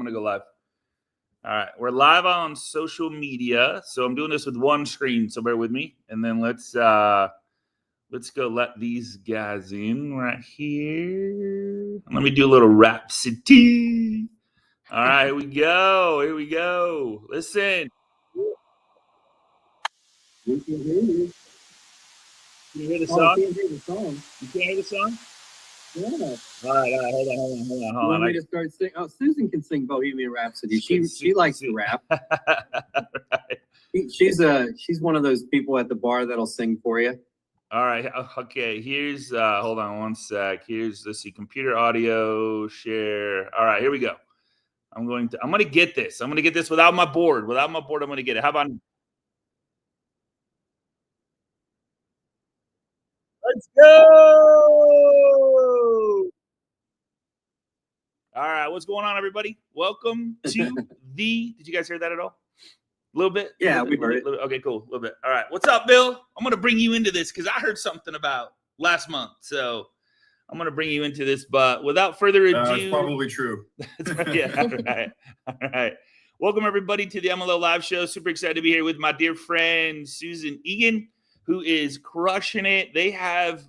going to go live. All right. We're live on social media. So I'm doing this with one screen. So bear with me. And then let's go let these guys in right here. Let me do a little rhapsody. All right. Here we go. Here we go. Listen. We can hear you. Can you hear the song? I can't hear the song. You can't hear the song? Yeah. All right. Hold on. You want me to start singing? Oh, Susan can sing Bohemian Rhapsody. She likes to rap. Right. She's one of those people at the bar that'll sing for you. All right. Okay. Here's hold on one sec. Let's see, computer audio share. All right. Here we go. I'm gonna get this. I'm gonna get this without my board. I'm gonna get it. How about? Let's go! All right, what's going on, everybody? Welcome to did you guys hear that at all? A little bit? Yeah, we heard it. Okay, cool. A little bit. All right, what's up, Bill? I'm going to bring you into this because I heard something about last month. So I'm going to bring you into this, but without further ado. It's probably true. Yeah, all right. All right. Welcome, everybody, to the MLO Live Show. Super excited to be here with my dear friend, Susan Egan, who is crushing it. They have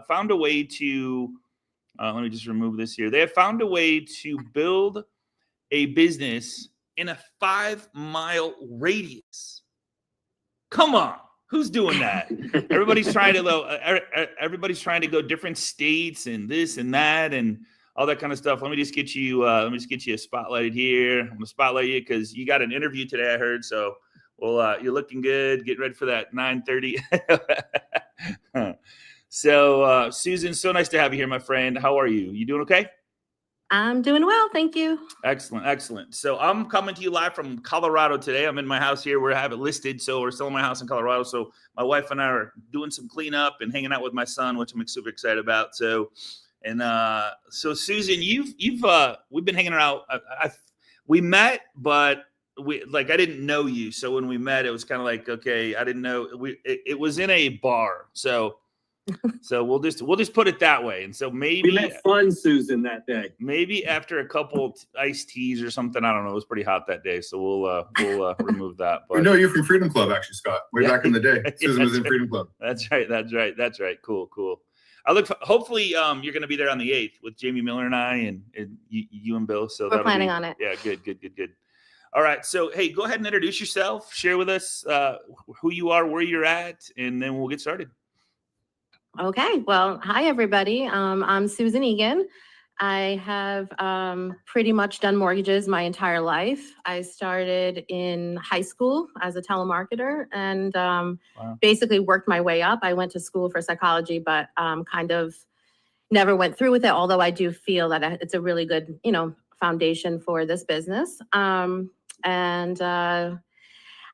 found a way to, let me just remove this here. They have found a way to build a business in a 5-mile radius. Come on. Who's doing that? Everybody's trying to go different states and this and that and all that kind of stuff. Let me just get you spotlighted here. I'm gonna spotlight you because you got an interview today, I heard. So well, you're looking good. Get ready for that 9:30. So, Susan, so nice to have you here, my friend. How are you? You doing okay? I'm doing well, thank you. Excellent. So I'm coming to you live from Colorado today. I'm in my house here. We have it listed, so we're selling my house in Colorado. So my wife and I are doing some cleanup and hanging out with my son, which I'm super excited about. So Susan, we've been hanging out. We met, but I didn't know you. So when we met, it was kind of like, okay, I didn't know it was in a bar. So we'll just put it that way. And so maybe we met fun Susan that day. Maybe after a couple iced teas or something, I don't know. It was pretty hot that day, so we'll remove that. But no, you're from Freedom Club, actually, Scott. Way back in the day, Susan was in Freedom Club. That's right. Cool. Hopefully, you're going to be there on the 8th with Jamie Miller and I, and you and Bill. So we're planning on it. Yeah, good. All right. So hey, go ahead and introduce yourself. Share with us who you are, where you're at, and then we'll get started. Okay, well, hi, everybody. I'm Susan Egan. I have pretty much done mortgages my entire life. I started in high school as a telemarketer and basically worked my way up. I went to school for psychology, but kind of never went through with it, although I do feel that it's a really good, foundation for this business.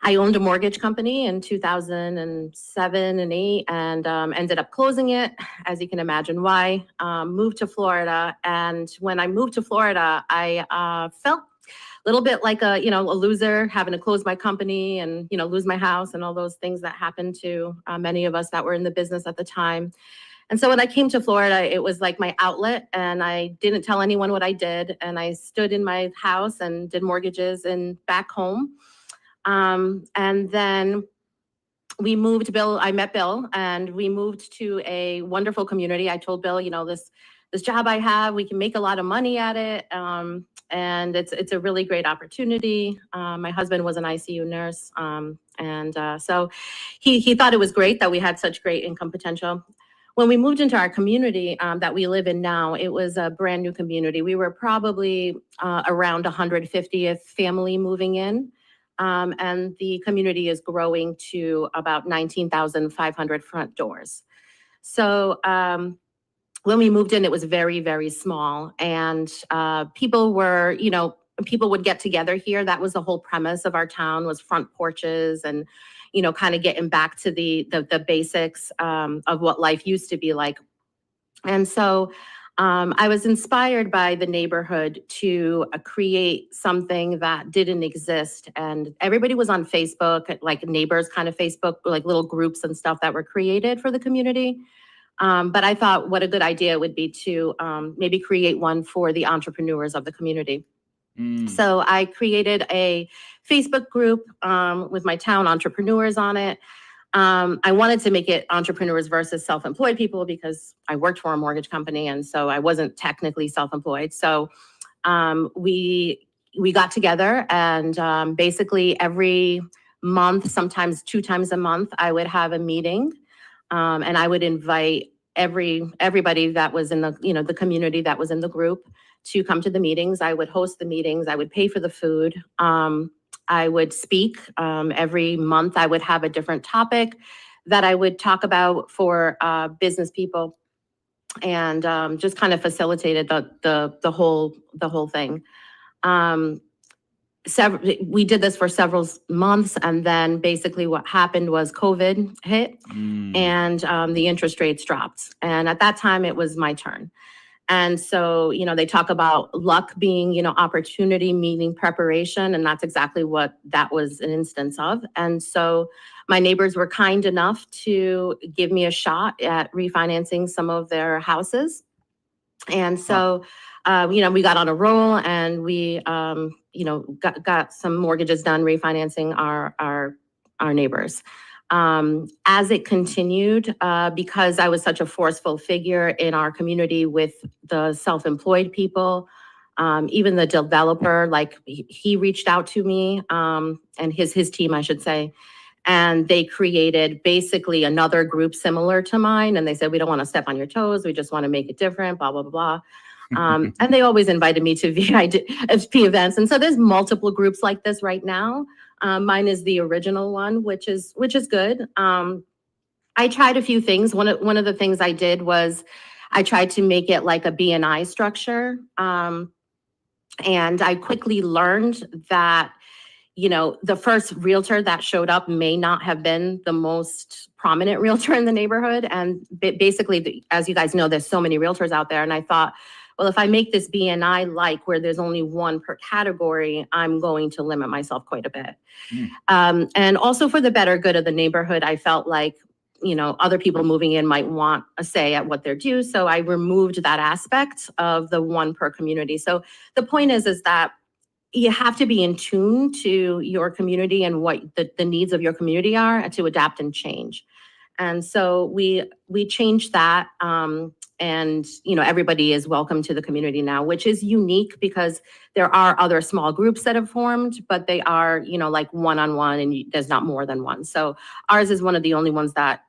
I owned a mortgage company in 2007 and 8 and ended up closing it, as you can imagine why. Moved to Florida. And when I moved to Florida, I felt a little bit like a loser, having to close my company and, lose my house and all those things that happened to many of us that were in the business at the time. And so when I came to Florida, it was like my outlet, and I didn't tell anyone what I did. And I stood in my house and did mortgages and back home. And then we moved, I met Bill, and we moved to a wonderful community. I told Bill, this job I have, we can make a lot of money at it. And it's a really great opportunity. My husband was an ICU nurse. So he thought it was great that we had such great income potential. When we moved into our community that we live in now, it was a brand new community. We were probably around 150th family moving in. And the community is growing to about 19,500 front doors. So when we moved in, it was very, very small. And people would get together here. That was the whole premise of our town, was front porches and, kind of getting back to the basics of what life used to be like. And so I was inspired by the neighborhood to create something that didn't exist. And everybody was on Facebook, like neighbors kind of Facebook, like little groups and stuff that were created for the community. But I thought what a good idea it would be to maybe create one for the entrepreneurs of the community. So I created a Facebook group with my town entrepreneurs on it. I wanted to make it entrepreneurs versus self-employed people because I worked for a mortgage company, and so I wasn't technically self-employed. So we got together, and basically every month, sometimes 2 times a month, I would have a meeting, and I would invite everybody that was in the community that was in the group to come to the meetings. I would host the meetings. I would pay for the food. I would speak every month. I would have a different topic that I would talk about for business people, and just kind of facilitated the whole thing. We did this for several months, and then basically what happened was COVID hit, and the interest rates dropped. And at that time, it was my turn. And so, they talk about luck being, opportunity meeting preparation. And that's exactly what that was an instance of. And so my neighbors were kind enough to give me a shot at refinancing some of their houses. And so, we got on a roll, and we, got some mortgages done refinancing our neighbors. As it continued, because I was such a forceful figure in our community with the self-employed people, even the developer, like he reached out to me, and his team, I should say, and they created basically another group similar to mine. And they said, we don't want to step on your toes. We just want to make it different, blah, blah, blah, blah. And they always invited me to VIP events. And so there's multiple groups like this right now. Mine is the original one, which is good. I tried a few things. One of the things I did was I tried to make it like a BNI structure. And I quickly learned that, the first realtor that showed up may not have been the most prominent realtor in the neighborhood. And basically, as you guys know, there's so many realtors out there. And I thought, well, if I make this BNI like where there's only one per category, I'm going to limit myself quite a bit. And also for the better good of the neighborhood, I felt like, other people moving in might want a say at what they're due. So I removed that aspect of the one per community. So the point is that you have to be in tune to your community and what the needs of your community are to adapt and change. And so we changed that. And, everybody is welcome to the community now, which is unique because there are other small groups that have formed, but they are, like one-on-one, and there's not more than one. So ours is one of the only ones that,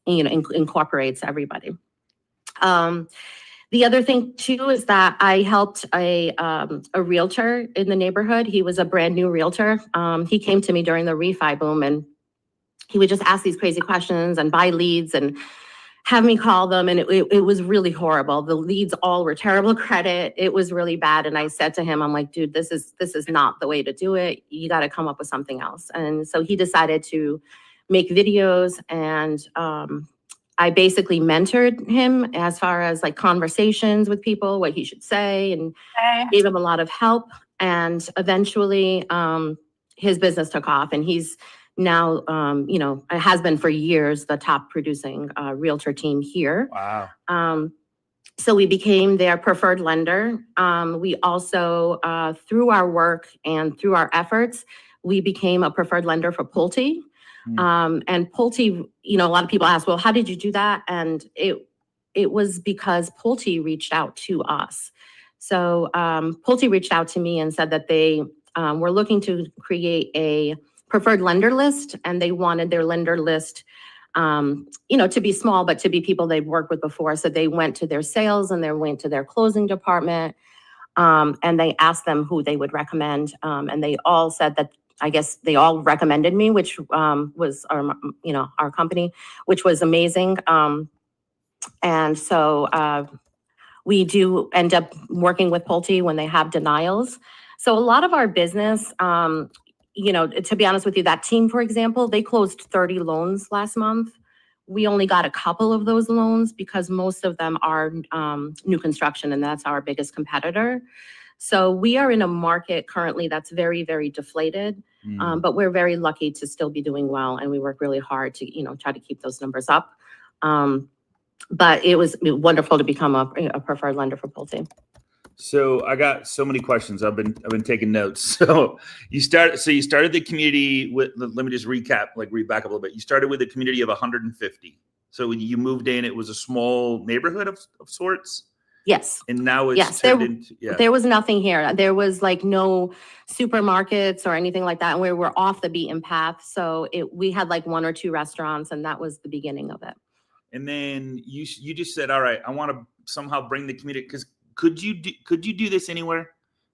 incorporates everybody. The other thing too is that I helped a realtor in the neighborhood. He was a brand new realtor. He came to me during the refi boom, and he would just ask these crazy questions and buy leads and have me call them. And it was really horrible. The leads all were terrible credit. It was really bad. And I said to him, I'm like, dude, this is not the way to do it. You got to come up with something else. And so he decided to make videos, and I basically mentored him as far as like conversations with people, what he should say, and gave him a lot of help. And eventually his business took off, and he's now, it has been for years, the top producing realtor team here. Wow. So we became their preferred lender. We also, through our work and through our efforts, we became a preferred lender for Pulte. And Pulte, a lot of people ask, well, how did you do that? And it was because Pulte reached out to us. So Pulte reached out to me and said that they were looking to create a preferred lender list, and they wanted their lender list, to be small, but to be people they've worked with before. So they went to their sales and they went to their closing department, and they asked them who they would recommend. And they all said that, I guess they all recommended me, which was our company, which was amazing. And so we do end up working with Pulte when they have denials. So a lot of our business, to be honest with you, that team, for example, they closed 30 loans last month. We only got a couple of those loans because most of them are new construction, and that's our biggest competitor. So we are in a market currently that's very, very deflated, but we're very lucky to still be doing well, and we work really hard to, try to keep those numbers up. But it was wonderful to become a preferred lender for Pulte. So I got so many questions. I've been taking notes. So you started the community with, let me just recap, like read back up a little bit. You started with a community of 150. So when you moved in, it was a small neighborhood of sorts. Yes. And now it's Yes, turned into, there was nothing here. There was like no supermarkets or anything like that. And we were off the beaten path. So we had like 1 or 2 restaurants, and that was the beginning of it. And then you just said, all right, I want to somehow bring the community, because could you do this anywhere?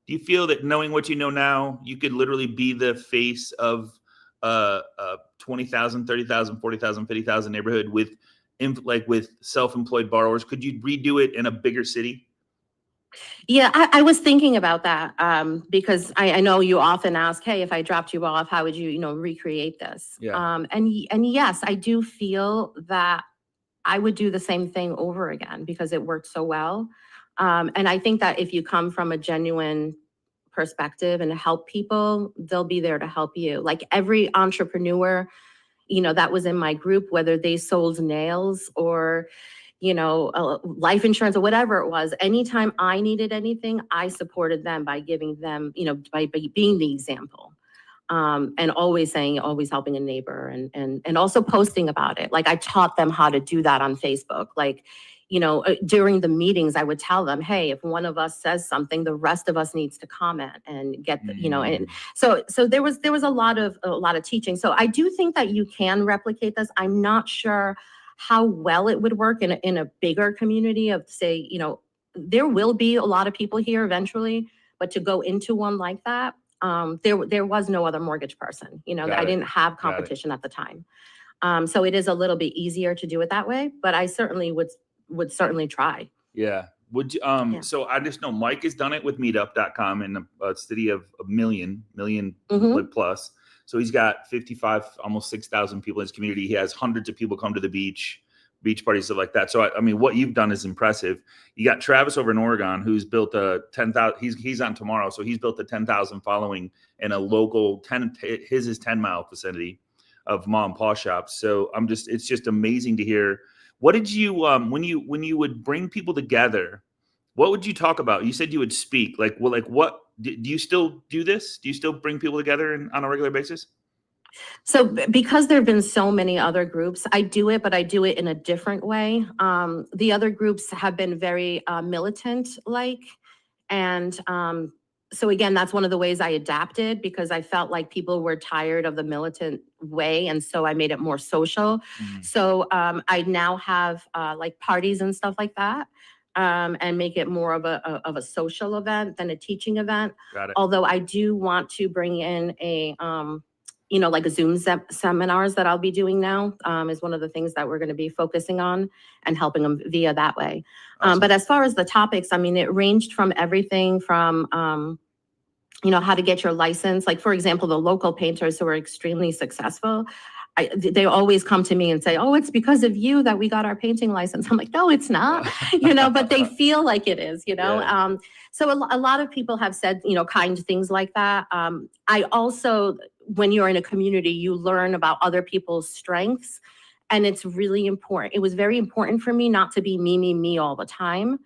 Do you feel that knowing what you know now, you could literally be the face of 20,000, 30,000, 40,000, 50,000 neighborhood with self-employed borrowers? Could you redo it in a bigger city? Yeah, I was thinking about that because I know you often ask, hey, if I dropped you off, how would you, recreate this? Yeah. And yes, I do feel that I would do the same thing over again because it worked so well. And I think that if you come from a genuine perspective and help people, they'll be there to help you. Like every entrepreneur, that was in my group, whether they sold nails or, life insurance or whatever it was, anytime I needed anything, I supported them by giving them, by being the example. And always helping a neighbor and also posting about it. Like I taught them how to do that on Facebook. Like, during the meetings, I would tell them, hey, if one of us says something, the rest of us needs to comment and get, and so there was a lot of teaching. So I do think that you can replicate this. I'm not sure how well it would work in a bigger community of, say, there will be a lot of people here eventually, but to go into one like that, there was no other mortgage person. I didn't have competition at the time. So it is a little bit easier to do it that way, but I certainly would certainly try. Yeah. Would you, so I just know Mike has done it with meetup.com in a city of a million plus. So he's got 55, almost 6,000 people in his community. He has hundreds of people come to the beach parties, stuff like that. So, I mean, what you've done is impressive. You got Travis over in Oregon, who's built a 10,000, he's on tomorrow. So he's built a 10,000 following in a local his is 10-mile vicinity of mom and pa shops. So it's just amazing to hear. What did you, when you would bring people together, what would you talk about? You said you would speak, what, do you still do this? Do you still bring people together on a regular basis? So because there have been so many other groups, I do it, but I do it in a different way. The other groups have been very militant-like. And so again, that's one of the ways I adapted because I felt like people were tired of the militant way. And so I made it more social. Mm-hmm. So I now have like parties and stuff like that. And make it more of a social event than a teaching event. Got it. Although I do want to bring in a like a Zoom seminars that I'll be doing now is one of the things that we're going to be focusing on and helping them via that way. Awesome. But as far as the topics, I mean, it ranged from everything from, how to get your license. Like, for example, the local painters who are extremely successful, they always come to me and say, oh, it's because of you that we got our painting license. I'm like, no, it's not, but they feel like it is, Yeah. So a lot of people have said, kind things like that. I also, when you're in a community, you learn about other people's strengths. And it's really important. It was very important for me not to be me all the time.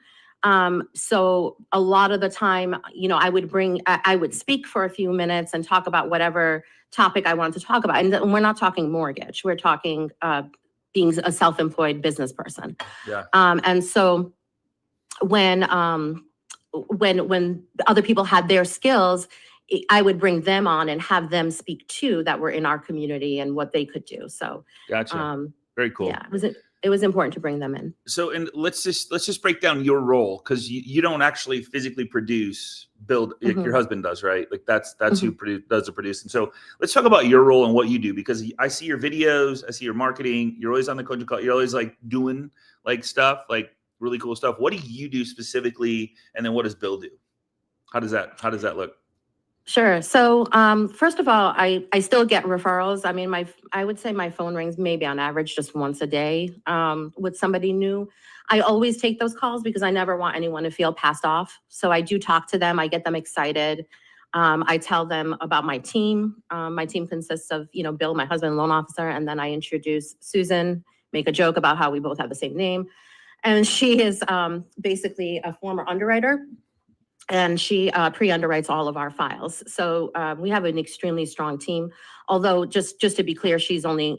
So a lot of the time, I would speak for a few minutes and talk about whatever topic I wanted to talk about. And we're not talking mortgage. We're talking being a self-employed business person. Yeah. And so when other people had their skills, I would bring them on and have them speak too that were in our community and what they could do. So gotcha. Very cool. Yeah, it was important to bring them in. So, and let's just break down your role, because you don't actually physically build, like your husband does, right? Like that's who does the producing. So let's talk about your role and what you do, because I see your videos, I see your marketing. You're always on the coaching call. You're always like doing like stuff, like really cool stuff. What do you do specifically, and then what does Bill do? How does that look? Sure. So first of all, I still get referrals. I mean, I would say my phone rings maybe on average just once a day with somebody new. I always take those calls because I never want anyone to feel passed off. So I do talk to them. I get them excited. I tell them about my team. My team consists of, Bill, my husband, loan officer, and then I introduce Susan, make a joke about how we both have the same name. And she is basically a former underwriter. and she pre-underwrites all of our files. So we have an extremely strong team. Although just to be clear, she's only,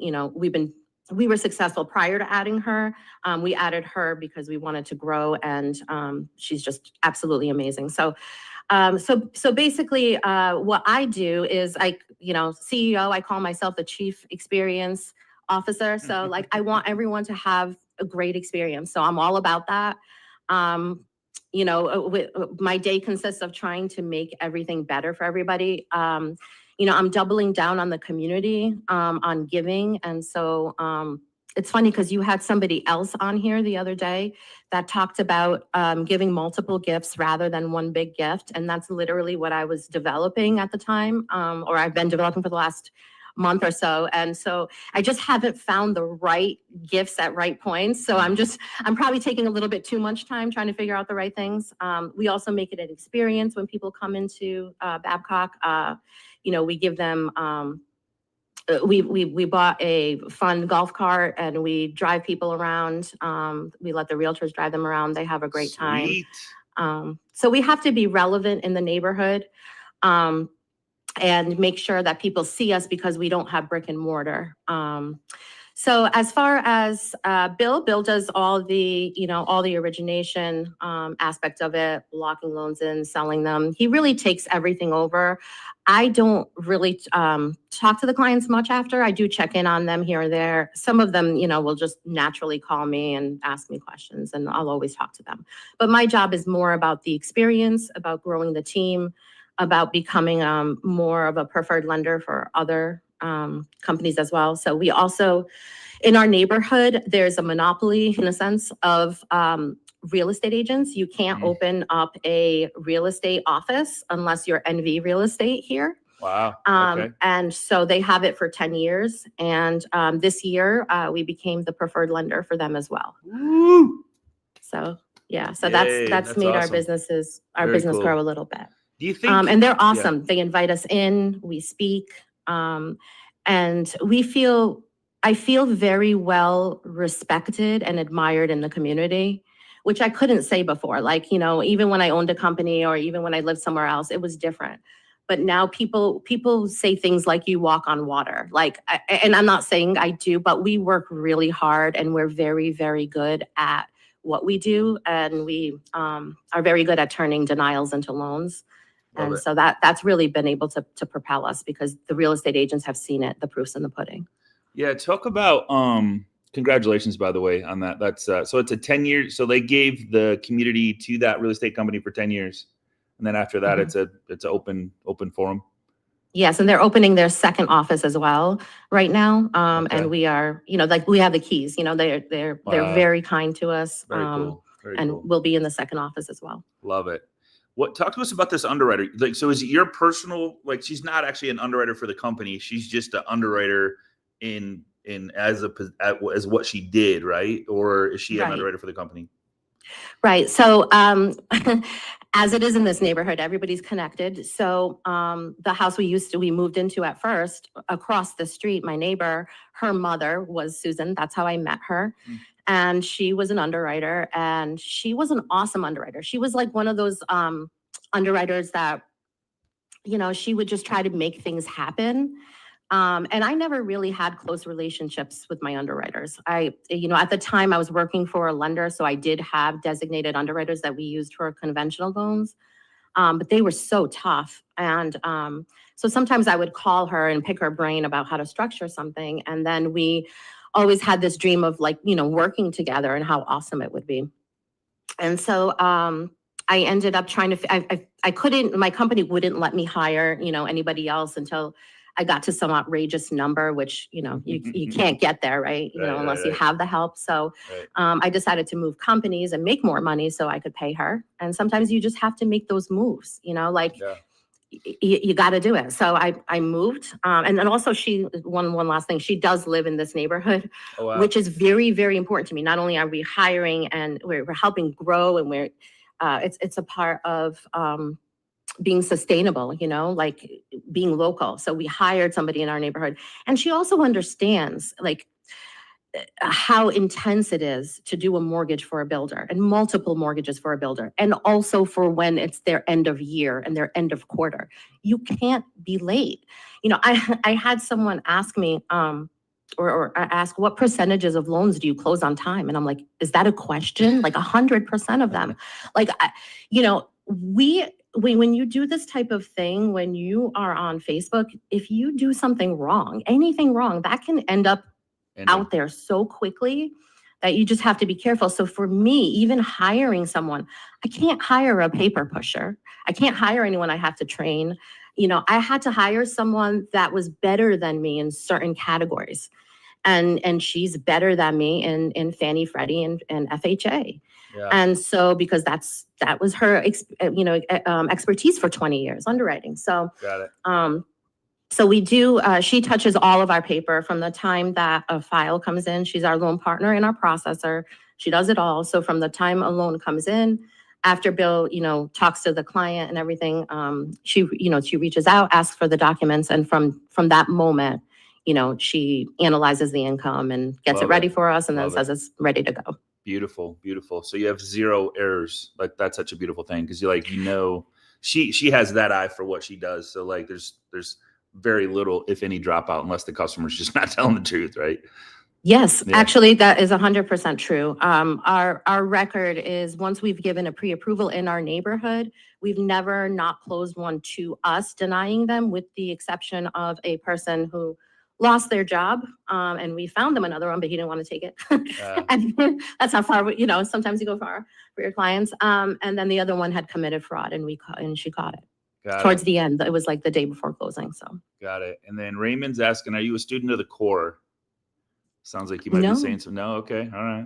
we were successful prior to adding her. We added her because we wanted to grow, and she's just absolutely amazing. So basically, what I do is CEO, I call myself the Chief Experience Officer. So like, I want everyone to have a great experience. So I'm all about that. My day consists of trying to make everything better for everybody. I'm doubling down on the community, on giving. And so it's funny because you had somebody else on here the other day that talked about giving multiple gifts rather than one big gift. And that's literally what I was developing at the time, or I've been developing for the last month or so. And so I just haven't found the right gifts at right points. So I'm probably taking a little bit too much time trying to figure out the right things. We also make it an experience when people come into Babcock. We give them, we bought a fun golf cart and we drive people around. We let the realtors drive them around. They have a great time. So we have to be relevant in the neighborhood. And make sure that people see us because we don't have brick and mortar. So as far as Bill does all the origination aspect of it, locking loans in, selling them. He really takes everything over. I don't really talk to the clients much after. I do check in on them here and there. Some of them, will just naturally call me and ask me questions, and I'll always talk to them. But my job is more about the experience, about growing the team, about becoming more of a preferred lender for other companies as well. So we also, in our neighborhood, there's a monopoly in a sense of real estate agents. You can't open up a real estate office unless you're NV Real Estate here. Wow. Okay. And so they have it for 10 years. And this year we became the preferred lender for them as well. Woo! So yeah, so Yay, that's made awesome. our business cool. grow a little bit. Do you think? And they're awesome. Yeah. They invite us in, we speak, and I feel very well respected and admired in the community, which I couldn't say before. Like, even when I owned a company or even when I lived somewhere else, it was different. But now people say things like you walk on water. Like, and I'm not saying I do, but we work really hard and we're very, very good at what we do. And we are very good at turning denials into loans. Love and it. so that's really been able to propel us because the real estate agents have seen it, the proof's in the pudding. Yeah, talk about congratulations, by the way, on that. That's so it's a 10-year. So they gave the community to that real estate company for 10 years, and then after that, it's an open forum. Yes, and they're opening their second office as well right now. Okay. And we are, like we have the keys. They're very kind to us. Very cool. Very and cool. we'll be in the second office as well. Love it. Talk to us about this underwriter. Like, so is it your personal, like, she's not actually an underwriter for the company. She's just an underwriter as what she did, right? Or is she an underwriter for the company? Right. So, as it is in this neighborhood, everybody's connected. So, the house we moved into at first, across the street, my neighbor, her mother was Susan. That's how I met her. And she was an underwriter, and she was an awesome underwriter. She was like one of those underwriters that, she would just try to make things happen. And I never really had close relationships with my underwriters. At the time I was working for a lender, so I did have designated underwriters that we used for conventional loans. But they were so tough. And so sometimes I would call her and pick her brain about how to structure something. And then we always had this dream of working together and how awesome it would be. And so I ended up trying to, I couldn't, my company wouldn't let me hire, anybody else until I got to some outrageous number, which, you can't get there, right? Unless you have the help. So I decided to move companies and make more money so I could pay her. And sometimes you just have to make those moves, you got to do it. So I moved. And then also one last thing, she does live in this neighborhood, which is very, very important to me. Not only are we hiring and we're helping grow, and it's a part of being sustainable, like being local. So we hired somebody in our neighborhood, and she also understands, how intense it is to do a mortgage for a builder and multiple mortgages for a builder, and also for when it's their end of year and their end of quarter. You can't be late. You know, I had someone ask me, or ask, what percentages of loans do you close on time? And I'm like, is that a question? Like 100% of them. Like, you know, when you do this type of thing, when you are on Facebook, if you do something wrong, anything wrong, that can end up out there so quickly that you just have to be careful. So for me, even hiring someone, I can't hire a paper pusher. I can't hire anyone I have to train. You know, I had to hire someone that was better than me in certain categories. And she's better than me in Fannie, Freddie, and FHA. Yeah. And so, because that was her, expertise for 20 years, underwriting. So, got it. So we do, she touches all of our paper from the time that a file comes in. She's our loan partner in our processor. She does it all. So from the time a loan comes in, after Bill, you know, talks to the client and everything, she reaches out, asks for the documents. And from that moment, you know, she analyzes the income and gets it ready for us, and then says it's ready to go. Beautiful, beautiful. So you have zero errors. Like, that's such a beautiful thing, because you're like, you know, she has that eye for what she does. So like, there's very little, if any, dropout, unless the customer's just not telling the truth, right? Yes, actually, that is 100% true. Our record is, once we've given a pre-approval in our neighborhood, we've never not closed one to us denying them, with the exception of a person who lost their job, and we found them another one, but he didn't want to take it. And that's how far, you know, sometimes you go far for your clients. And then the other one had committed fraud, and she caught it. Towards the end. It was like the day before closing. So got it. And then Raymond's asking, are you a student of the core? Sounds like you might be saying so. No, okay, all right.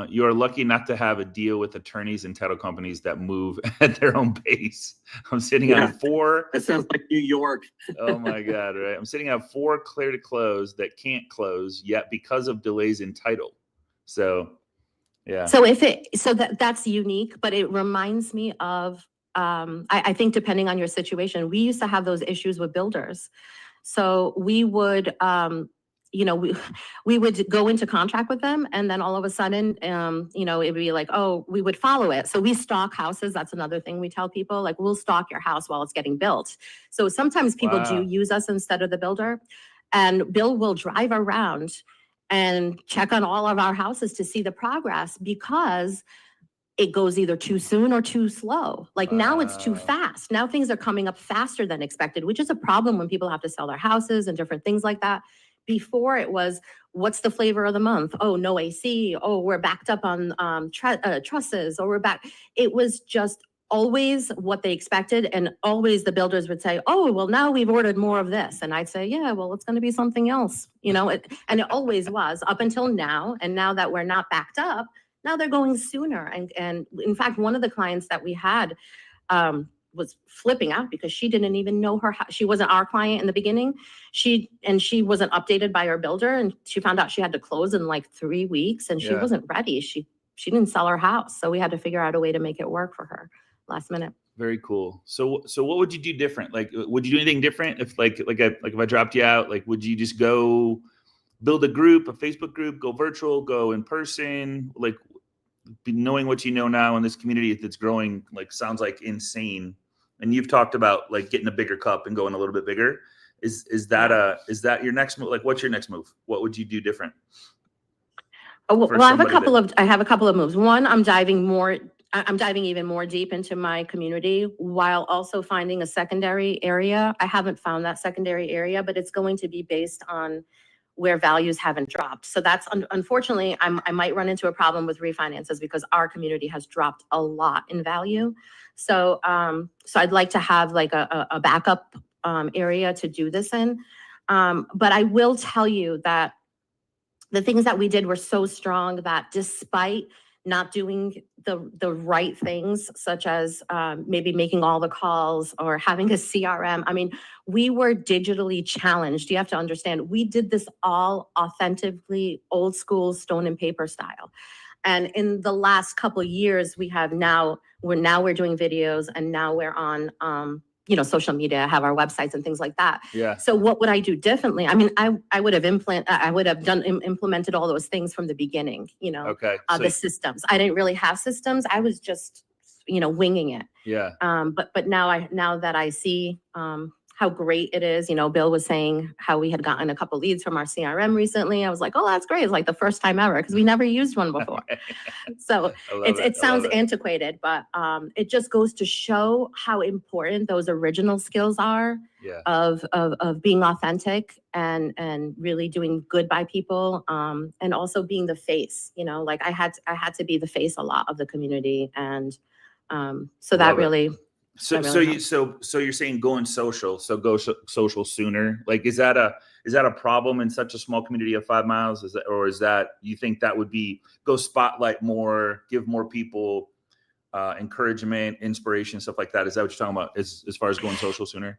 You are lucky not to have a deal with attorneys and title companies that move at their own pace. I'm sitting on 4. That sounds like New York. Oh my God, right? I'm sitting on 4 clear to close that can't close yet because of delays in title. So, yeah. So that's unique, but it reminds me of, I think depending on your situation, we used to have those issues with builders. So we would, we would go into contract with them, and then all of a sudden, it'd be like, oh, we would follow it. So we stalk houses. That's another thing we tell people, like, we'll stalk your house while it's getting built. So sometimes people do use us instead of the builder, and Bill will drive around and check on all of our houses to see the progress, because it goes either too soon or too slow. Like now it's too fast. Now things are coming up faster than expected, which is a problem when people have to sell their houses and different things like that. Before it was, what's the flavor of the month? Oh, no AC. Oh, we're backed up on trusses, or we're back. It was just always what they expected. And always the builders would say, oh, well, now we've ordered more of this. And I'd say, yeah, well, it's going to be something else, and it always was up until now. And now that we're not backed up, now they're going sooner. And in fact, one of the clients that we had was flipping out because she didn't even know she wasn't our client in the beginning. She wasn't updated by her builder, and she found out she had to close in like 3 weeks, and she wasn't ready. She didn't sell her house. So we had to figure out a way to make it work for her last minute. Very cool. So what would you do different? Like, would you do anything different if if I dropped you out? Like, would you just go build a group, a Facebook group, go virtual, go in person? Like, knowing what you know now in this community that's growing, like, sounds like insane. And you've talked about like getting a bigger cup and going a little bit bigger. Is that your next move? Like, what's your next move? What would you do different? Well, I have a couple of moves. One, I'm diving even more deep into my community, while also finding a secondary area. I haven't found that secondary area, but it's going to be based on where values haven't dropped. So that's unfortunately, I might run into a problem with refinances, because our community has dropped a lot in value. So I'd like to have like a backup area to do this in. But I will tell you that the things that we did were so strong that, despite not doing the right things, such as maybe making all the calls or having a CRM. I mean, we were digitally challenged. You have to understand, we did this all authentically old school stone and paper style. And in the last couple of years, we're doing videos, and now we're on social media, have our websites and things like that. Yeah. So what would I do differently? I mean, I would have implemented all those things from the beginning, Okay. the systems. I didn't really have systems. I was just, winging it. Yeah. But now that I see, how great it is, Bill was saying how we had gotten a couple leads from our CRM recently. I was like, oh, that's great. It's like the first time ever because we never used one before. So it sounds antiquated, but it just goes to show how important those original skills are of being authentic and really doing good by people, and also being the face. Like I had to be the face a lot of the community, and so that really. So you're saying going social, so go social sooner. Like, is that a problem in such a small community of 5 miles? Is that you think that would be go spotlight more, give more people encouragement, inspiration, stuff like that? Is that what you're talking about as far as going social sooner?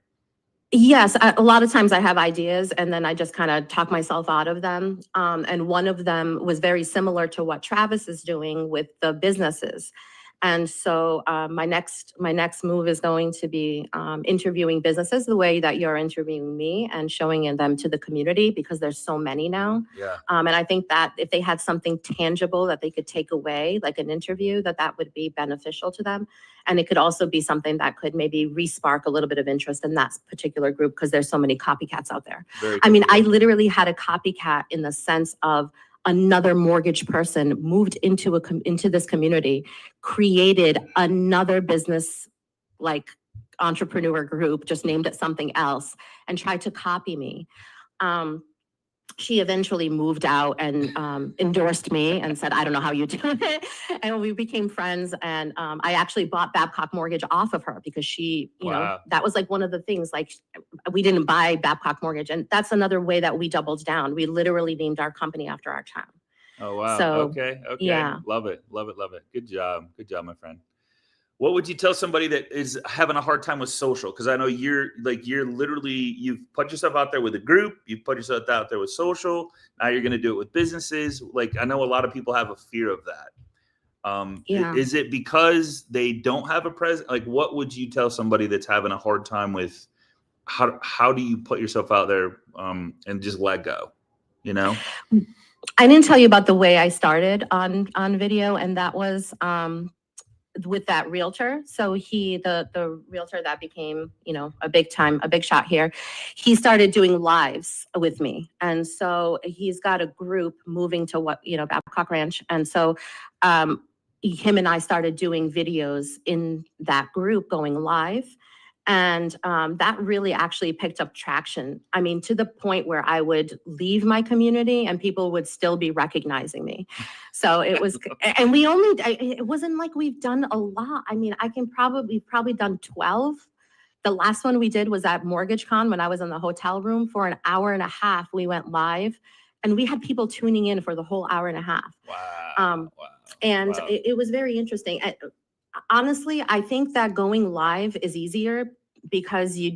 Yes. A lot of times I have ideas and then I just kind of talk myself out of them. And one of them was very similar to what Travis is doing with the businesses. And so my next move is going to be interviewing businesses the way that you're interviewing me and showing them to the community, because there's so many now. Yeah. And I think that if they had something tangible that they could take away, like an interview, that would be beneficial to them. And it could also be something that could maybe re-spark a little bit of interest in that particular group, because there's so many copycats out there. I mean, I literally had a copycat in the sense of another mortgage person moved into this community, created another business like entrepreneur group, just named it something else, and tried to copy me. She eventually moved out and endorsed me and said, I don't know how you do it. And we became friends. And I actually bought Babcock Mortgage off of her because she, that was like one of the things, like we didn't buy Babcock Mortgage. And that's another way that we doubled down. We literally named our company after our town. Oh, wow. So, okay. Yeah. Love it. Good job, my friend. What would you tell somebody that is having a hard time with social? Because I know you've put yourself out there with a group, you've put yourself out there with social. Now you're going to do it with businesses. Like, I know a lot of people have a fear of that. Is it because they don't have a presence? Like, what would you tell somebody that's having a hard time with how do you put yourself out there and just let go? I didn't tell you about the way I started on video, and that was with that realtor. So the realtor that became, a big shot here, he started doing lives with me. And so he's got a group moving to Babcock Ranch. And so him and I started doing videos in that group going live. And that really actually picked up traction. I mean, to the point where I would leave my community and people would still be recognizing me. So it was, and it wasn't like we've done a lot. I mean, we've probably done 12. The last one we did was at Mortgage Con when I was in the hotel room for an hour and a half. We went live and we had people tuning in for the whole hour and a half. Wow. It was very interesting. Honestly, I think that going live is easier because I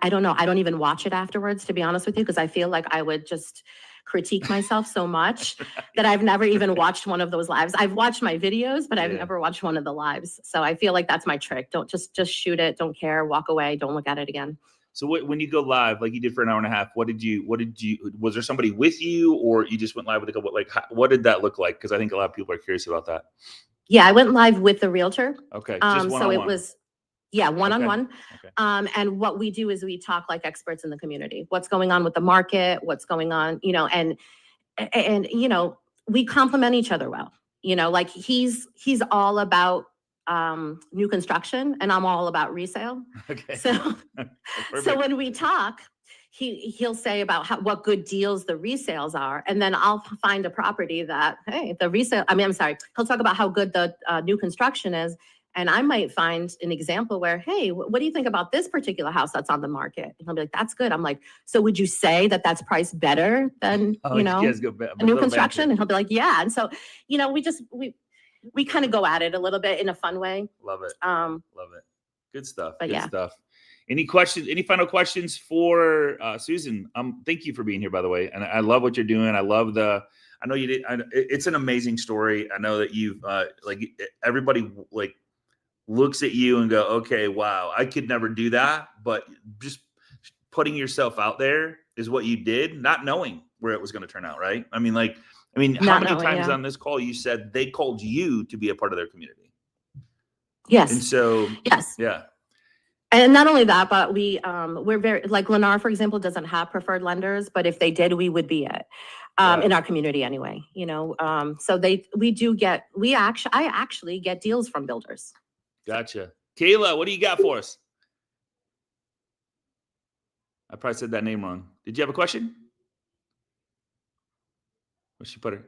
don't know. I don't even watch it afterwards, to be honest with you, because I feel like I would just critique myself so much that I've never even watched one of those lives. I've watched my videos, but I've never watched one of the lives. So I feel like that's my trick. Don't just shoot it. Don't care. Walk away. Don't look at it again. So when you go live, like you did for an hour and a half, was there somebody with you, or you just went live with a couple? Like, what did that look like? Because I think a lot of people are curious about that. Yeah, I went live with the realtor. Okay. Just one-on-one. So it was, one-on-one. Okay. And what we do is we talk like experts in the community. What's going on with the market? What's going on? And we complement each other well. Like he's all about new construction, and I'm all about resale. Okay. So when we talk, he'll say about what good deals the resales are, and then I'll find a property that, hey, he'll talk about how good the new construction is, and I might find an example where, hey, what do you think about this particular house that's on the market? And he'll be like, that's good. I'm like, so would you say that that's priced better than a new construction? And he'll be like, yeah. And so we kind of go at it a little bit in a fun way. Love it. Good stuff. But good stuff. Any questions? Any final questions for Susan? Thank you for being here, by the way. And I love what you're doing. I know you did. It's an amazing story. I know that you've everybody looks at you and go, okay, wow, I could never do that. But just putting yourself out there is what you did, not knowing where it was going to turn out, right? I mean, how Not many knowing, times yeah. on this call you said they called you to be a part of their community? Yes. And so, yes. yeah. And not only that, but we're very, like Lennar, for example, doesn't have preferred lenders, but if they did, we would be it. In our community anyway, you know. So I actually get deals from builders. Gotcha. Kayla, what do you got for us? I probably said that name wrong. Did you have a question? Where'd she put her?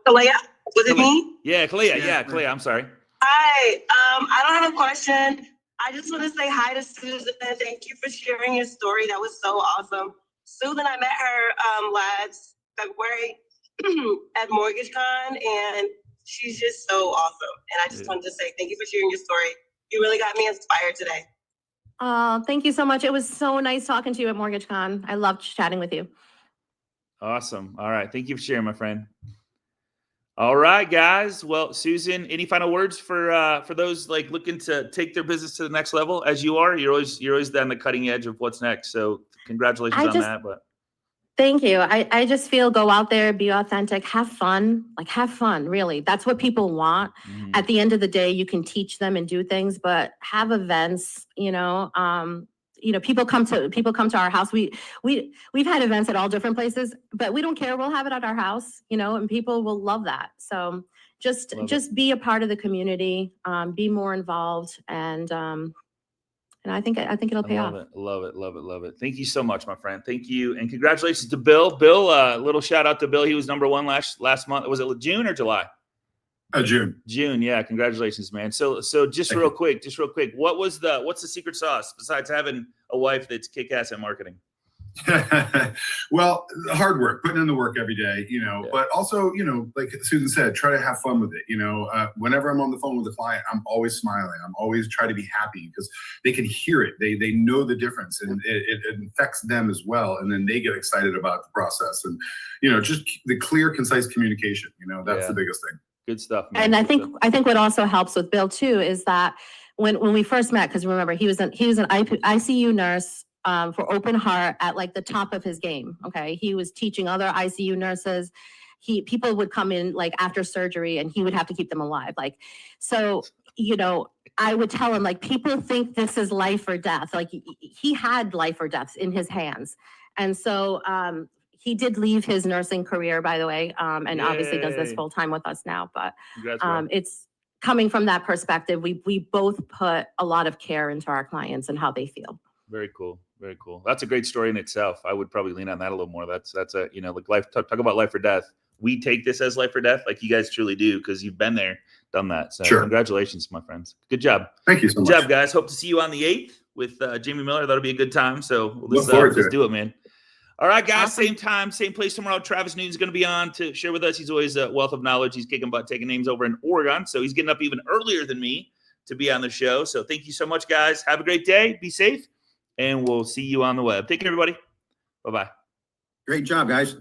Kalea, was it me? Yeah, Kalea. Yeah, Kalea. I'm sorry. Hi. I don't have a question. I just want to say hi to Susan. Thank you for sharing your story. That was so awesome. Susan, I met her last February at MortgageCon, and she's just so awesome. And I just wanted to say thank you for sharing your story. You really got me inspired today. Thank you so much. It was so nice talking to you at MortgageCon. I loved chatting with you. Awesome. All right. Thank you for sharing, my friend. All right, guys. Well, Susan, any final words for those like looking to take their business to the next level as you are? You're always on the cutting edge of what's next. So congratulations on that. But thank you. I just feel go out there, be authentic, have fun, really. That's what people want. mm-hmm. At the end of the day, you can teach them and do things, but have events, people come to our house. We've had events at all different places, but we don't care. We'll have it at our house, and people will love that. So just be a part of the community, be more involved, and I think it'll pay off. Love it. Thank you so much, my friend. Thank you, and congratulations to Bill. Bill, little shout out to Bill. He was number one last month. Was it June or July? June. June, yeah. Congratulations, man. So just real quick, what's the secret sauce besides having a wife that's kick-ass at marketing? Well, hard work, putting in the work every day, but also, like Susan said, try to have fun with it. Whenever I'm on the phone with a client, I'm always smiling. I'm always trying to be happy because they can hear it. They know the difference, and it affects them as well. And then they get excited about the process, and, just the clear, concise communication, that's the biggest thing. Good stuff, man. And I think what also helps with Bill too is that when we first met, because remember he was an ICU nurse for Open Heart at like the top of his game. Okay, he was teaching other ICU nurses. People would come in like after surgery, and he would have to keep them alive. Like, so I would tell him like people think this is life or death. Like he had life or death in his hands, and so. He did leave his nursing career, by the way, and obviously does this full time with us now. But it's coming from that perspective. We both put a lot of care into our clients and how they feel. Very cool. Very cool. That's a great story in itself. I would probably lean on that a little more. That's a like life. Talk about life or death. We take this as life or death, like you guys truly do, because you've been there, done that. So Congratulations, my friends. Good job. Thank you so much. Good job, guys. Hope to see you on the 8th with Jamie Miller. That'll be a good time. So let's do it, man. All right, guys, awesome. Same time, same place tomorrow. Travis Newton's going to be on to share with us. He's always a wealth of knowledge. He's kicking butt, taking names over in Oregon. So he's getting up even earlier than me to be on the show. So thank you so much, guys. Have a great day. Be safe, and we'll see you on the web. Take care, everybody. Bye-bye. Great job, guys.